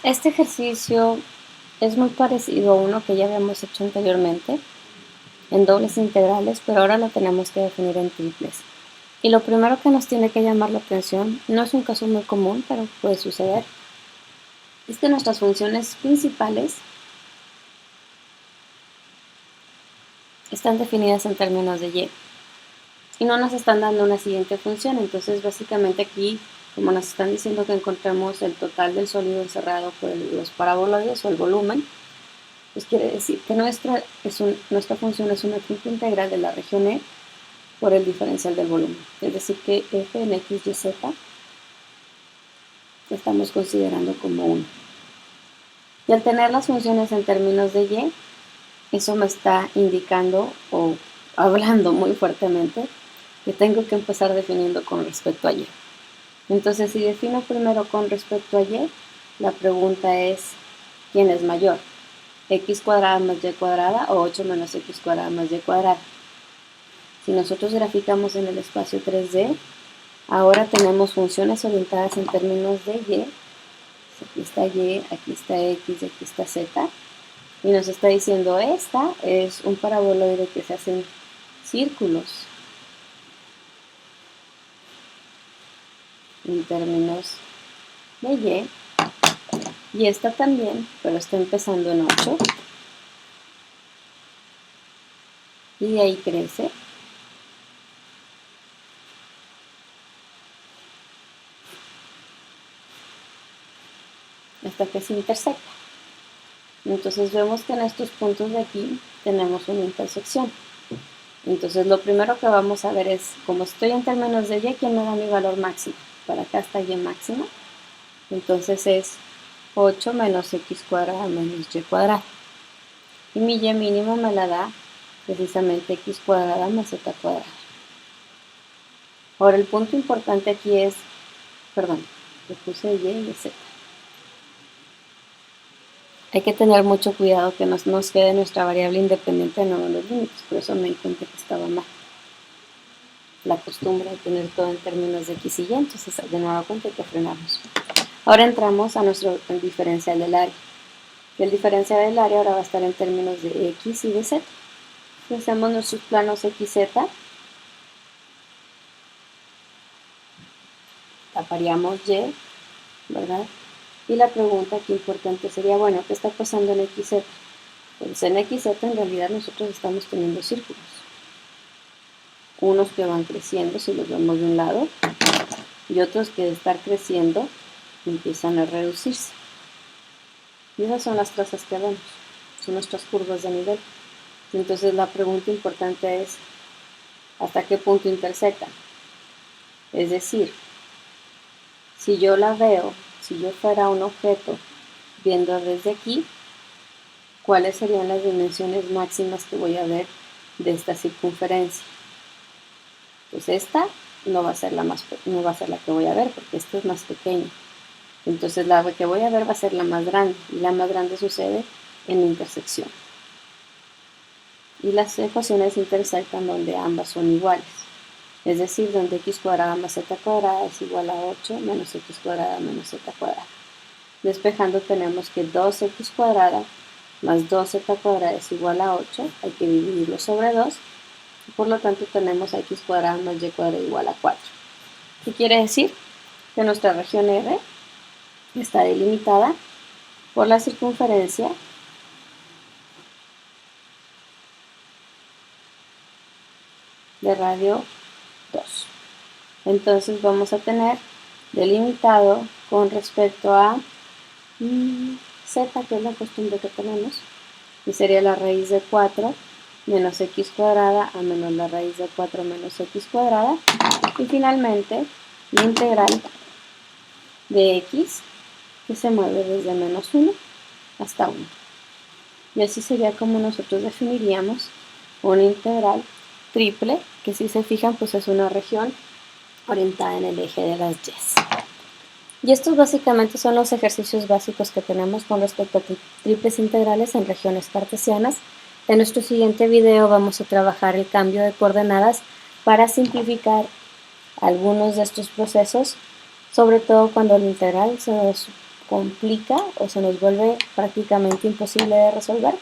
Este ejercicio es muy parecido a uno que ya habíamos hecho anteriormente en dobles integrales, pero ahora lo tenemos que definir en triples. Y lo primero que nos tiene que llamar la atención, no es un caso muy común, pero puede suceder, es que nuestras funciones principales están definidas en términos de y. Y no nos están dando una siguiente función, entonces básicamente aquí, como nos están diciendo que encontremos el total del sólido encerrado por los paraboloides o el volumen, pues quiere decir que nuestra función es una triple integral de la región E por el diferencial del volumen. Es decir, que f en x y z estamos considerando como 1. Y al tener las funciones en términos de y, eso me está indicando o hablando muy fuertemente que tengo que empezar definiendo con respecto a y. Entonces, si defino primero con respecto a y, la pregunta es, ¿quién es mayor? ¿X cuadrada más y cuadrada o 8 menos x cuadrada más y cuadrada? Si nosotros graficamos en el espacio 3D, ahora tenemos funciones orientadas en términos de y. Aquí está y, aquí está x, aquí está z. Y nos está diciendo, esta es un paraboloide que se hace en círculos en términos de y esta también, pero está empezando en 8, y de ahí crece, hasta que se intersecta. Entonces vemos que en estos puntos de aquí tenemos una intersección. Entonces lo primero que vamos a ver es, como estoy en términos de y, ¿quién me da mi valor máximo? Para acá está y máxima. Entonces es 8 menos x cuadrada menos y cuadrada. Y mi y mínimo me la da precisamente x cuadrada más z cuadrada. Ahora el punto importante aquí es, perdón, le puse y y z. Hay que tener mucho cuidado que no nos quede nuestra variable independiente de nuevo en los límites, por eso me di cuenta que estaba mal. La costumbre de tener todo en términos de x y y, entonces de nuevo cuenta hay que frenarnos. Ahora entramos a nuestro diferencial del área. Y el diferencial del área ahora va a estar en términos de x y de z. Hacemos nuestros planos x, z, taparíamos y, ¿verdad? Y la pregunta aquí importante sería, bueno, ¿qué está pasando en x, z? Pues en x, z en realidad nosotros estamos teniendo círculos. Unos que van creciendo, si los vemos de un lado, y otros que de estar creciendo empiezan a reducirse. Y esas son las trazas que vemos, son nuestras curvas de nivel. Entonces la pregunta importante es, ¿hasta qué punto intersectan? Es decir, si yo la veo, si yo fuera un objeto viendo desde aquí, ¿cuáles serían las dimensiones máximas que voy a ver de esta circunferencia? Pues esta no va a ser la que voy a ver porque esta es más pequeña. Entonces la que voy a ver va a ser la más grande, y la más grande sucede en la intersección. Y las ecuaciones intersectan donde ambas son iguales, es decir, donde x cuadrada más z cuadrada es igual a 8 menos x cuadrada menos z cuadrada. Despejando tenemos que 2x cuadrada más 2z cuadrada es igual a 8, hay que dividirlo sobre 2, y por lo tanto tenemos a x cuadrada más y cuadrada igual a 4. ¿Qué quiere decir? Que nuestra región R está delimitada por la circunferencia de radio 2. Entonces vamos a tener delimitado con respecto a z, que es la costumbre que tenemos, y sería la raíz de 4 menos x cuadrada a menos la raíz de 4 menos x cuadrada, y finalmente la integral de x, que se mueve desde menos 1 hasta 1. Y así sería como nosotros definiríamos una integral triple, que si se fijan pues es una región orientada en el eje de las y. Y estos básicamente son los ejercicios básicos que tenemos con respecto a triples integrales en regiones cartesianas. En nuestro siguiente video vamos a trabajar el cambio de coordenadas para simplificar algunos de estos procesos, sobre todo cuando la integral se complica o se nos vuelve prácticamente imposible de resolver,